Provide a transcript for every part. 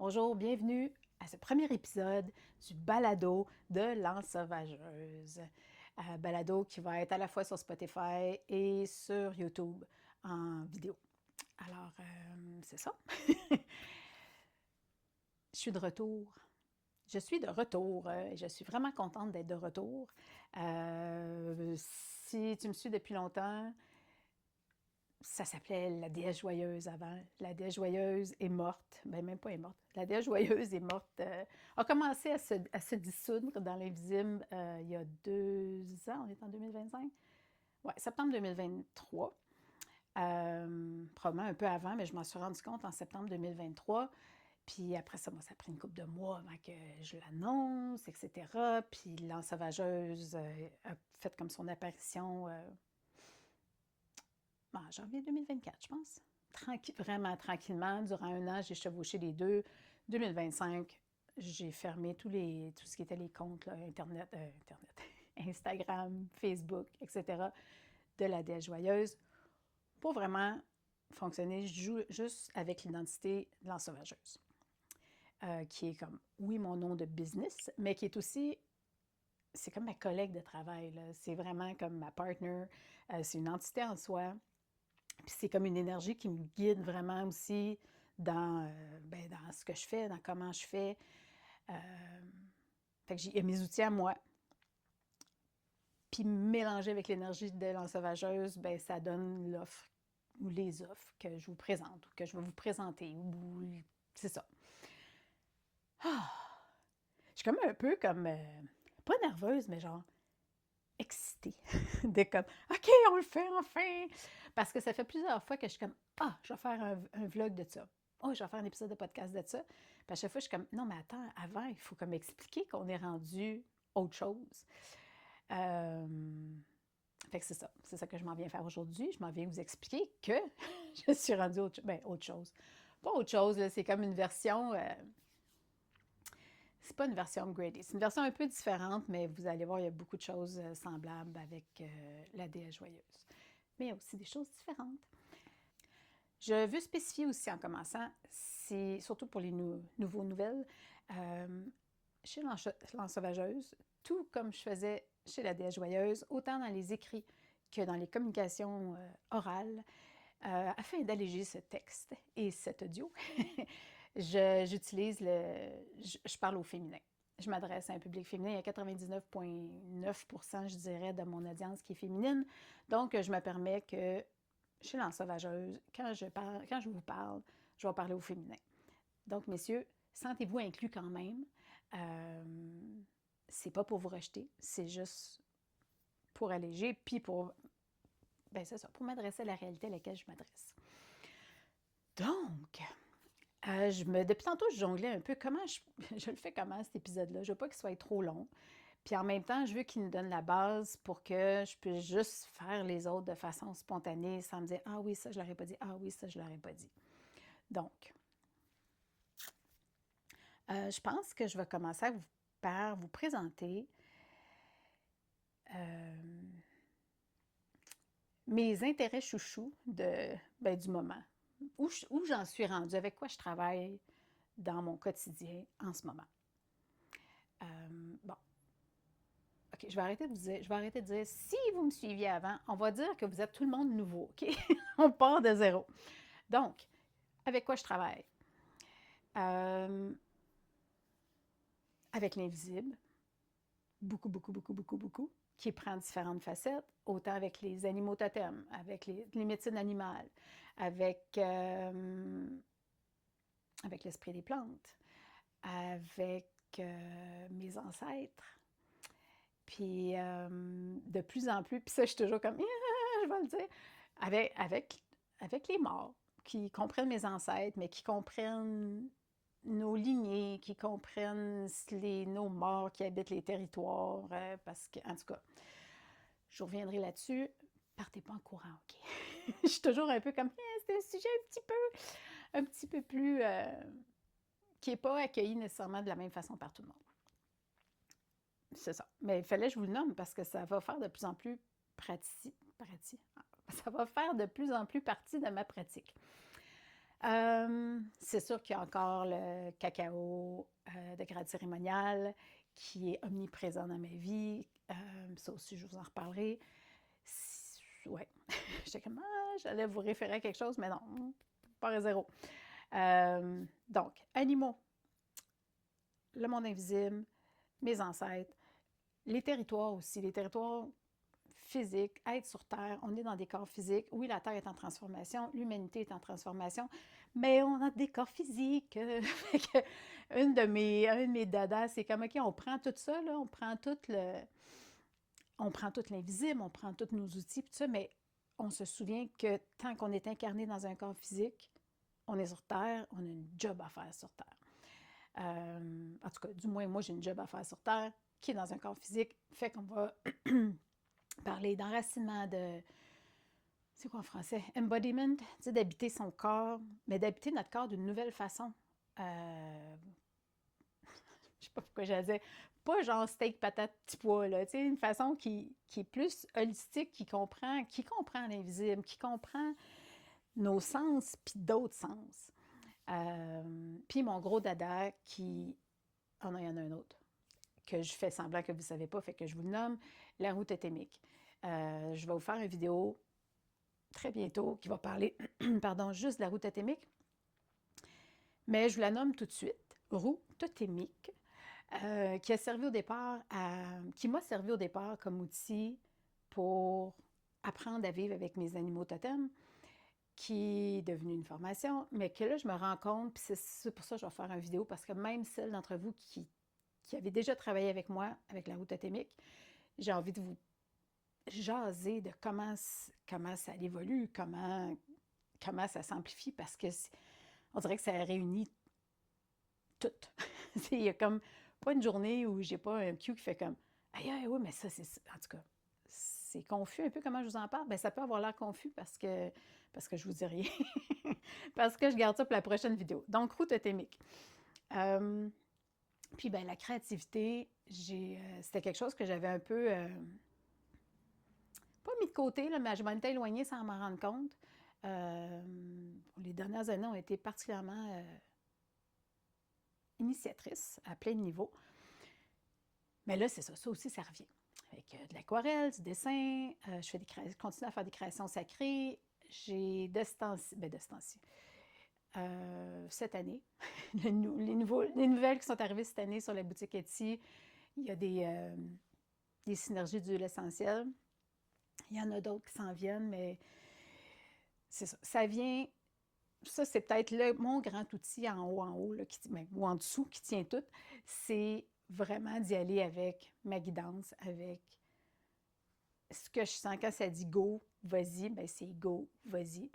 Bonjour, bienvenue à ce premier épisode du balado de l'ensauvageuse. Balado qui va être à la fois sur Spotify et sur YouTube en vidéo. Alors, c'est ça. Je suis de retour. Je suis de retour et je suis vraiment contente d'être de retour. Si tu me suis depuis longtemps, ça s'appelait la déesse joyeuse avant. La déesse joyeuse est morte. Ben, même pas est morte. La déesse joyeuse est morte. A commencé à se dissoudre dans l'invisible il y a 2 ans. On est en 2025? Ouais, septembre 2023. Probablement un peu avant, mais je m'en suis rendu compte en septembre 2023. Puis après ça, moi, ça a pris une couple de mois avant que je l'annonce, etc. Puis l'ensauvageuse a fait comme son apparition en janvier 2024, je pense. Vraiment tranquillement, durant un an, j'ai chevauché les deux. 2025, j'ai fermé tout ce qui était les comptes, là, Internet, Instagram, Facebook, etc., de la déesse joyeuse, pour vraiment fonctionner juste avec l'identité de l'ensauvageuse, qui est comme, oui, mon nom de business, mais qui est aussi, c'est comme ma collègue de travail, là. C'est vraiment comme ma partner, c'est une entité en soi. Puis c'est comme une énergie qui me guide vraiment aussi dans ce que je fais, dans comment je fais. Euh, Fait que j'ai mes outils à moi. Puis mélangé avec l'énergie de l'ensauvageuse, ben ça donne l'offre ou les offres que je vous présente ou que je vais vous présenter. C'est ça. Je suis comme un peu comme, pas nerveuse, mais genre excitée. De comme, OK, on le fait enfin! Parce que ça fait plusieurs fois que je suis comme, ah, je vais faire un vlog de ça. Oh, je vais faire un épisode de podcast de ça. Puis à chaque fois, je suis comme, non, mais attends, avant, il faut comme expliquer qu'on est rendu autre chose. Euh, Fait que c'est ça. C'est ça que je m'en viens faire aujourd'hui. Je m'en viens vous expliquer que je suis rendue autre chose. Pas autre chose, là, c'est comme une version. C'est pas une version upgradée. C'est une version un peu différente, mais vous allez voir, il y a beaucoup de choses semblables avec la déesse joyeuse. Mais il y a aussi des choses différentes. Je veux spécifier aussi en commençant, c'est surtout pour les nouveaux nouvelles, euh, chez l'ensauvageuse, tout comme je faisais chez la déesse joyeuse, autant dans les écrits que dans les communications orales, afin d'alléger ce texte et cet audio, j'utilise je parle au féminin. Je m'adresse à un public féminin. Il y a 99,9%, je dirais, de mon audience qui est féminine. Donc, je me permets que chez l'ensauvageuse, quand je vous parle, je vais parler au féminin. Donc, messieurs, sentez-vous inclus quand même. Euh, c'est pas pour vous rejeter, c'est juste pour alléger, puis pour, ben c'est ça, pour m'adresser à la réalité à laquelle je m'adresse. Donc, depuis tantôt, je jonglais un peu comment je le fais comment cet épisode-là. Je veux pas qu'il soit trop long. Puis en même temps, je veux qu'il nous donne la base pour que je puisse juste faire les autres de façon spontanée sans me dire ah oui, ça, je l'aurais pas dit. Ah oui, ça, je l'aurais pas dit. Donc, je pense que je vais commencer par vous présenter euh, mes intérêts chouchous du moment. Où j'en suis rendue, avec quoi je travaille dans mon quotidien en ce moment. Bon, OK, je vais arrêter de dire, si vous me suiviez avant, on va dire que vous êtes tout le monde nouveau, OK? On part de zéro. Donc, avec quoi je travaille? Euh, avec l'invisible, beaucoup, beaucoup, beaucoup, beaucoup, beaucoup, qui prend différentes facettes, autant avec les animaux totems, avec les médecines animales, avec l'esprit des plantes, avec mes ancêtres. Puis de plus en plus, puis ça, je suis toujours comme, je vais le dire, avec les morts, qui comprennent mes ancêtres, mais qui comprennent nos lignées, qui comprennent nos morts qui habitent les territoires, parce que, en tout cas, je reviendrai là-dessus. Partez pas en courant, OK? Je suis toujours un peu comme, c'est un sujet un petit peu plus, qui n'est pas accueilli nécessairement de la même façon par tout le monde. C'est ça. Mais il fallait que je vous le nomme parce que ça va faire de plus en plus pratique. Ça va faire de plus en plus partie de ma pratique. C'est sûr qu'il y a encore le cacao de grade cérémonial qui est omniprésent dans ma vie. Ça aussi, je vous en reparlerai. Ouais, j'étais comme, j'allais vous référer à quelque chose, mais non, pas à zéro. Donc, animaux, le monde invisible, mes ancêtres, les territoires aussi, les territoires physiques, être sur Terre, on est dans des corps physiques. Oui, la Terre est en transformation, l'humanité est en transformation, mais on a des corps physiques. Un de mes dadas, c'est comme, OK, on prend tout ça, là, on prend tout l'invisible, on prend tous nos outils, tout ça, mais on se souvient que tant qu'on est incarné dans un corps physique, on est sur Terre, on a une job à faire sur Terre. En tout cas, du moins, moi, j'ai une job à faire sur Terre qui est dans un corps physique, fait qu'on va parler d'enracinement, c'est quoi en français? Embodiment, tu sais, d'habiter son corps, mais d'habiter notre corps d'une nouvelle façon. Je sais pas pourquoi j'allais dire, pas genre steak, patate, petit pois, là, tu sais, une façon qui est plus holistique, qui comprend l'invisible, qui comprend nos sens, puis d'autres sens. Puis mon gros dada qui... Oh non, il y en a un autre que je fais semblant que vous ne savez pas, fait que je vous le nomme, la roue totémique. Je vais vous faire une vidéo très bientôt qui va parler, pardon, juste de la roue totémique, mais je vous la nomme tout de suite, roue totémique, qui m'a servi au départ comme outil pour apprendre à vivre avec mes animaux totems, qui est devenue une formation, mais que là, je me rends compte, puis c'est pour ça que je vais faire une vidéo, parce que même celles d'entre vous qui avez déjà travaillé avec moi, avec la roue totémique, j'ai envie de vous jaser de comment ça évolue, comment ça s'amplifie, parce que on dirait que ça réunit tout. Il y a comme pas une journée où j'ai pas un cue qui fait comme aïe, oui, mais ça, c'est. En tout cas, c'est confus un peu comment je vous en parle. Bien, ça peut avoir l'air confus parce que je vous dis rien. Parce que je garde ça pour la prochaine vidéo. Donc, roue totémique. Puis, ben, la créativité, c'était quelque chose que j'avais un peu. Pas mis de côté, là, mais je m'en étais éloignée sans m'en rendre compte. Les dernières années ont été particulièrement initiatrices à plein de niveaux. Mais là, c'est ça. Ça aussi, ça revient. Avec de l'aquarelle, du dessin, je continue à faire des créations sacrées. J'ai cette année, les nouvelles qui sont arrivées cette année sur la boutique Etsy, il y a des synergies d'huile essentielle. Il y en a d'autres qui s'en viennent, mais c'est ça. Ça vient, ça c'est peut-être mon grand outil en haut là, ou en dessous qui tient tout, c'est vraiment d'y aller avec ma guidance, avec ce que je sens quand ça dit go, vas-y, ben c'est go, vas-y.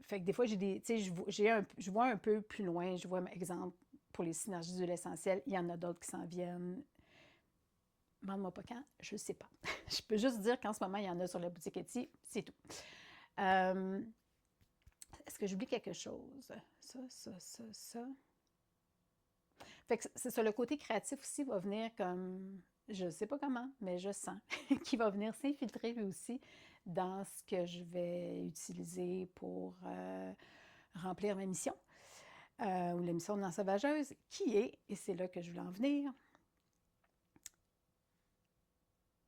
Fait que des fois, je vois un peu plus loin, je vois, par exemple, pour les synergies d'huile essentielle, il y en a d'autres qui s'en viennent. Demande-moi pas quand, je ne sais pas. Je peux juste dire qu'en ce moment, il y en a sur la boutique Etsy, c'est tout. Est-ce que j'oublie quelque chose? Ça. Fait que c'est ça, le côté créatif aussi va venir comme, je ne sais pas comment, mais je sens qu'il va venir s'infiltrer lui aussi dans ce que je vais utiliser pour remplir ma mission, ou la mission de l'ensauvageuse, qui est, et c'est là que je voulais en venir,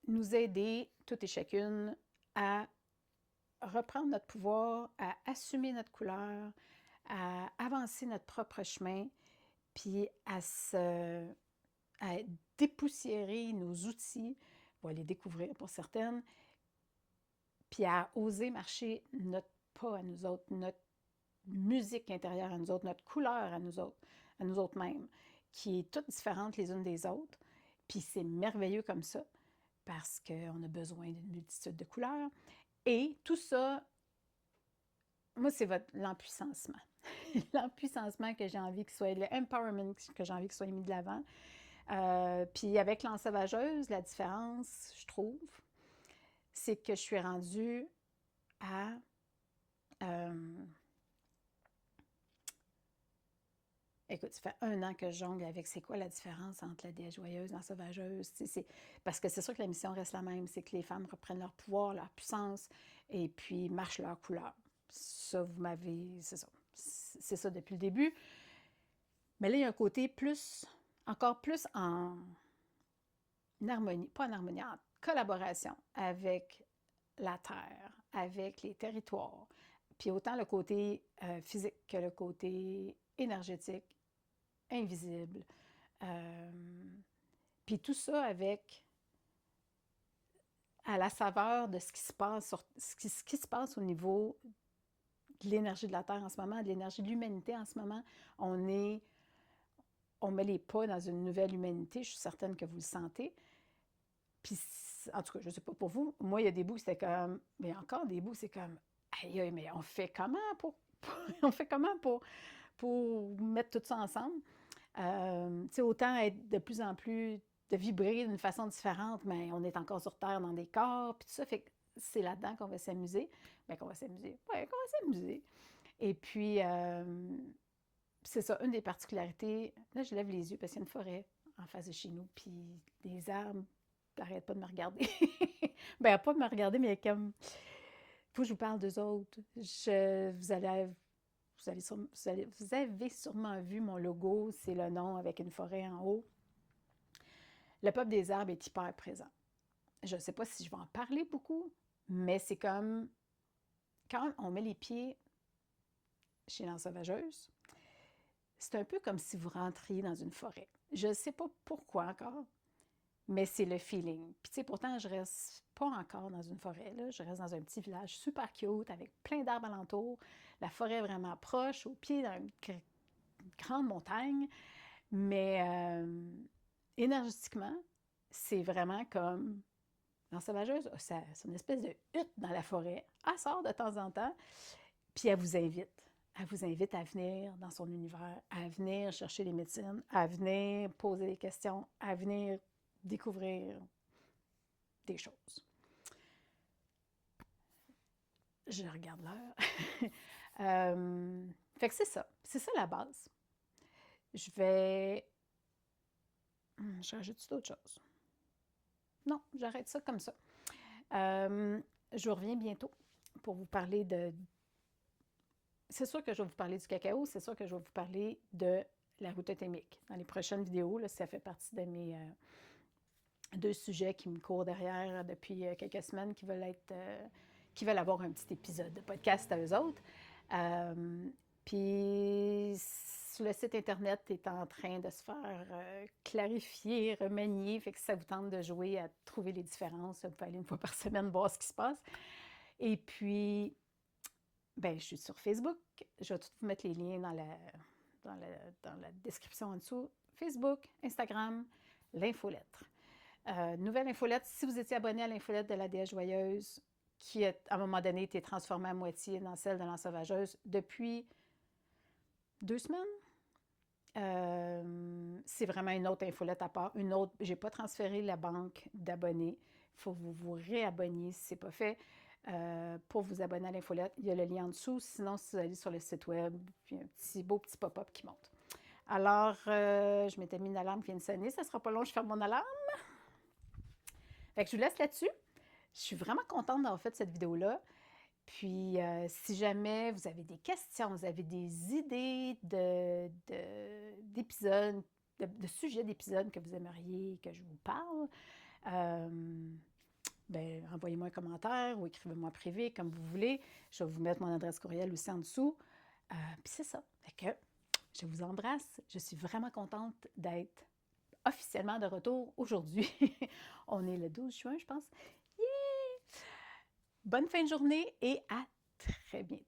nous aider, toutes et chacune, à reprendre notre pouvoir, à assumer notre couleur, à avancer notre propre chemin, puis à dépoussiérer nos outils, on va les découvrir pour certaines, puis à oser marcher notre pas à nous autres, notre musique intérieure à nous autres, notre couleur à nous autres mêmes, qui est toute différente les unes des autres. Puis c'est merveilleux comme ça, parce qu'on a besoin d'une multitude de couleurs. Et tout ça, moi, c'est l'empuissancement. L'empuissancement que j'ai envie qu'il soit, le empowerment que j'ai envie qu'il soit mis de l'avant. Puis avec l'ensauvageuse, la différence, je trouve, c'est que je suis rendue à... écoute, ça fait 1 an que je jongle avec c'est quoi la différence entre la déesse joyeuse et l'ensauvageuse. Parce que c'est sûr que la mission reste la même, c'est que les femmes reprennent leur pouvoir, leur puissance, et puis marchent leur couleur. Ça, vous m'avez... C'est ça. C'est ça depuis le début. Mais là, il y a un côté encore plus en harmonie, pas en harmonie, en collaboration avec la terre, avec les territoires. Puis autant le côté physique que le côté énergétique, invisible. Puis tout ça à la saveur de ce qui se passe, ce qui se passe au niveau de l'énergie de la Terre en ce moment, de l'énergie de l'humanité en ce moment. On met les pas dans une nouvelle humanité, je suis certaine que vous le sentez. Puis, en tout cas, je ne sais pas pour vous, moi, il y a des bouts, c'était comme, mais encore des bouts, c'est comme, aïe, mais on fait comment on fait comment pour mettre tout ça ensemble? Tu sais, autant être de plus en plus, de vibrer d'une façon différente, mais on est encore sur Terre dans des corps, puis tout ça, fait que c'est là-dedans qu'on va s'amuser. Bien, qu'on va s'amuser. Oui, qu'on va s'amuser. Et puis, c'est ça, une des particularités, là, je lève les yeux parce qu'il y a une forêt en face de chez nous, puis des arbres n'arrêtent pas de me regarder. Ben, pas de me regarder, mais comme, faut que je vous parle d'eux autres. Vous avez sûrement vu mon logo, c'est le nom avec une forêt en haut. Le peuple des arbres est hyper présent. Je ne sais pas si je vais en parler beaucoup, mais c'est comme quand on met les pieds chez l'ensauvageuse, c'est un peu comme si vous rentriez dans une forêt. Je ne sais pas pourquoi encore, mais c'est le feeling. Puis tu sais, pourtant, je reste pas encore dans une forêt, là. Je reste dans un petit village super cute, avec plein d'arbres alentour. La forêt est vraiment proche, au pied d'une grande montagne. Mais énergétiquement, c'est vraiment comme l'ensauvageuse, c'est une espèce de hutte dans la forêt. Elle sort de temps en temps, puis elle vous invite. Elle vous invite à venir dans son univers, à venir chercher les médecines, à venir poser des questions, à venir découvrir des choses. Je regarde l'heure. Fait que c'est ça. C'est ça la base. Je vais... Je rajoute d'autres choses. Non, j'arrête ça comme ça. Je reviens bientôt pour vous parler de... C'est sûr que je vais vous parler du cacao, c'est sûr que je vais vous parler de la route totémique. Dans les prochaines vidéos, là, ça fait partie de mes deux sujets qui me courent derrière depuis quelques semaines qui veulent avoir un petit épisode de podcast à eux autres. Puis le site Internet est en train de se faire clarifier, remanier, fait que si ça vous tente de jouer à trouver les différences, vous pouvez aller une fois par semaine voir ce qui se passe. Et puis, ben, je suis sur Facebook. Je vais tout vous mettre les liens dans la description en dessous. Facebook, Instagram, l'infolettre. Nouvelle infolette, si vous étiez abonné à l'infolette de la déesse joyeuse, qui a, à un moment donné, été transformée à moitié dans celle de l'ensauvageuse depuis 2 semaines, c'est vraiment une autre infolette à part. Une autre, j'ai pas transféré la banque d'abonnés. Il faut que vous vous réabonniez si ce n'est pas fait. Pour vous abonner à l'infolette, il y a le lien en dessous. Sinon, si vous allez sur le site web, puis un beau petit pop-up qui monte. Alors, je m'étais mis une alarme qui vient de sonner. Ça ne sera pas long, je ferme mon alarme. Fait que je vous laisse là-dessus. Je suis vraiment contente d'avoir fait cette vidéo-là. Puis, si jamais vous avez des questions, vous avez des idées d'épisodes, de sujets d'épisodes que vous aimeriez que je vous parle, ben, envoyez-moi un commentaire ou écrivez-moi privé, comme vous voulez. Je vais vous mettre mon adresse courriel aussi en dessous. Puis c'est ça. Fait que je vous embrasse. Je suis vraiment contente d'être officiellement de retour aujourd'hui. On est le 12 juin, je pense. Yeah! Bonne fin de journée et à très bientôt.